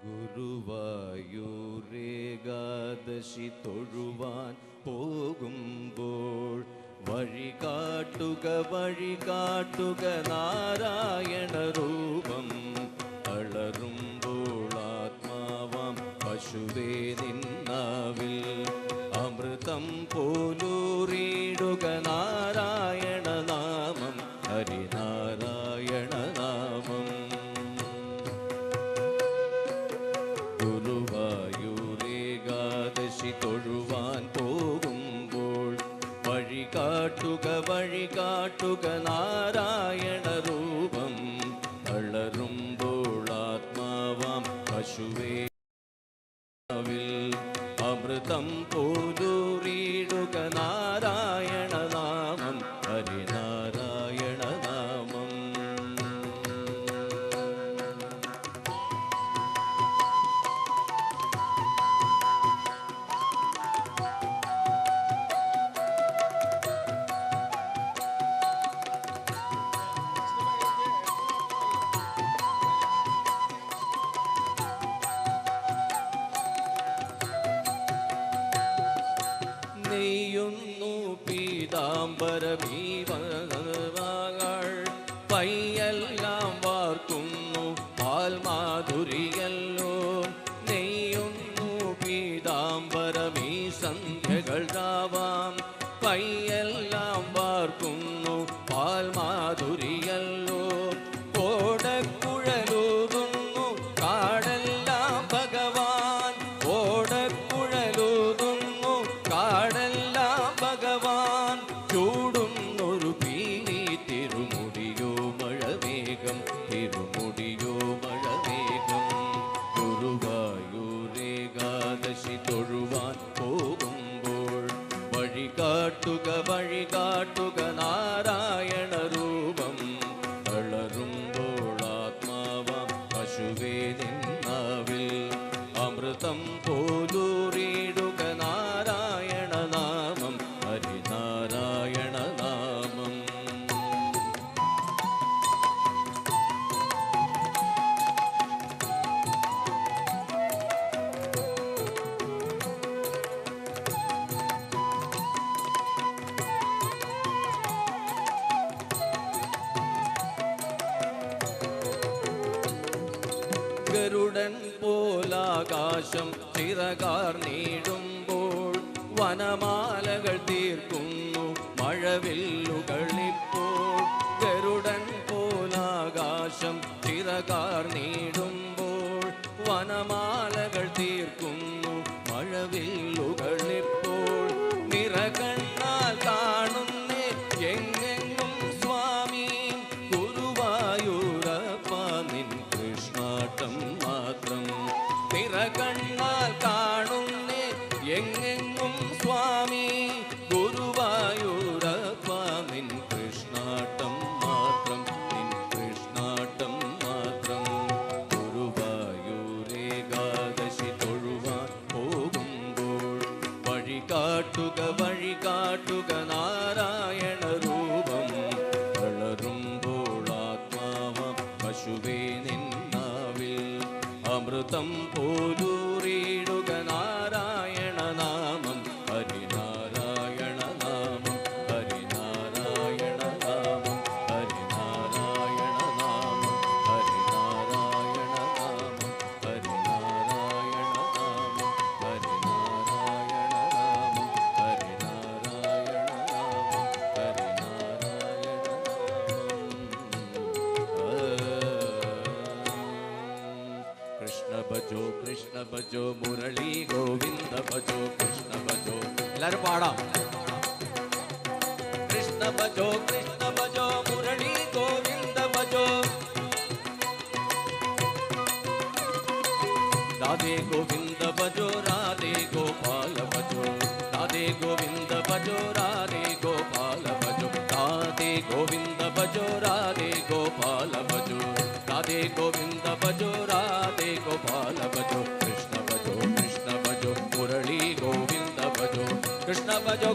ഗുരുവായൂരേകാദശി തൊഴുവാൻ പോകുമ്പോൾ വഴി കാട്ടുക നാരായണ രൂപം. അളറുമ്പോൾ ആത്മാവാം പശുവേ നിന്നാവിൽ അമൃതം പോലൂറിയിടുക നാരായണ നാമം, ഹരിനാരായണ നാമം. ഗുരുവായൂരേകാദശി തൊഴുവാൻ പോകുമ്പോൾ വഴി കാട്ടുക നാരായണ രൂപം. വളരുമ്പോൾ ആത്മാവാം പശുവേ അമൃതം പോലൂറിയിടുക നാരായണ നാമം, ഹരിനാരായണ നാമം. നെയ്യുന്നു പീതാംബരമീവകൾ പയ്യെല്ലാം വാർക്കുന്നു പാൽമാധുരിയല്ലോ. നെയ്യുന്നു പീതാംബരമീ സന്ധ്യകൾ രാവാം പയ്യെല്ലാം വാർക്കുന്നു പാൽമാധുരിയല്ലോ. ഓടക്കുഴലൂതുന്നു കാടെല്ലാം ഭഗവാൻ, ഓടക്കുഴലൂതുന്നു കാടെല്ലാം ഭഗവാൻ. ചൂടുന്നൊരു പീലി തിരുമുടിയോ മഴവേഗം, തിരുമുടിയോ മഴവേഗം. ഗുരുവായൂരേകാദശി തൊഴുവാൻ പോകുമ്പോൾ വഴി കാട്ടുക നാരായണ രൂപം. വളരുമ്പോൾ ആത്മാവാം പശുവേ നിന്നാവിൽ അമൃതം പോലൂറിയിടുക നാരായണ നാമം, ഹരിനാരായണ നാമം. ഗരുഡൻ പോലാകാശം ചിറകാർന്നിടുമ്പോൾ വനമാലകൾ തീർക്കുന്നു മഴവില്ലുകളിപ്പോൾ. ഗരുഡൻ പോലാകാശം ചിറകാർന്നിടുമ്പോൾ വനമാലകൾ തീർക്കുന്നു മഴവില്ലുകളിപ്പോൾ. നിറകണ്ണാൽ കാണുന്നേ എങ്ങെങ്ങും സ്വാമി, ഗുരുവായൂരപ്പ നിൻ കൃഷ്ണാട്ടം മാത്രം. നിറകണ്ണാൽ കാണുന്നേ എങ്ങെങ്ങും സ്വാമി, ഗുരുവായൂരപ്പ നിൻ കൃഷ്ണാട്ടം മാത്രം, നിൻ കൃഷ്ണാട്ടം മാത്രം. ഗുരുവായൂരേകാദശി തൊഴുവാൻ പോകുമ്പോൾ വഴി കാട്ടുക നാരായണ രൂപം. വളരുമ്പോൾ ആത്മാവാം പശുവേ നിന്നാവിൽ അമൃതം പോലൂറിയിടുക നാരായണ നാമം, ഹരിനാരായണ നാമം, ഹരിനാരായണ നാമം, ഹരിനാരായണ നാമം, ഹരിനാരായണ നാമം, ഹരിനാരായണ നാമം, ഹരിനാരായണ നാമം, ഹരിനാരായണ നാമം, കൃഷ്ണ ഭജോ മുരളി ഗോവിന്ദ ഭജോ കൃഷ്ണ ഭജോ. എല്ലാവരും പാടാം. കൃഷ്ണ ഭജോ മുരളി ഗോവിന്ദ ഭജോ. രാധേ ഗോവിന്ദ ഭജോ രാധേ ഗോപാല ഭജോ. രാധേ ഗോവിന്ദ ഭജോ രാധേ ഗോപാല ഭജോ. രാധേ ഗോവിന്ദ ഭജോ രാധേ ഗോപാല ഭജോ. രാധേ ഗോവിന്ദ ഭജോ രാധേ ഗോപാല ഭജോ. കൃഷ്ണ ഭജോ മുരളി ഗോവിന്ദ ഭജോ. കൃഷ്ണ ഭജോ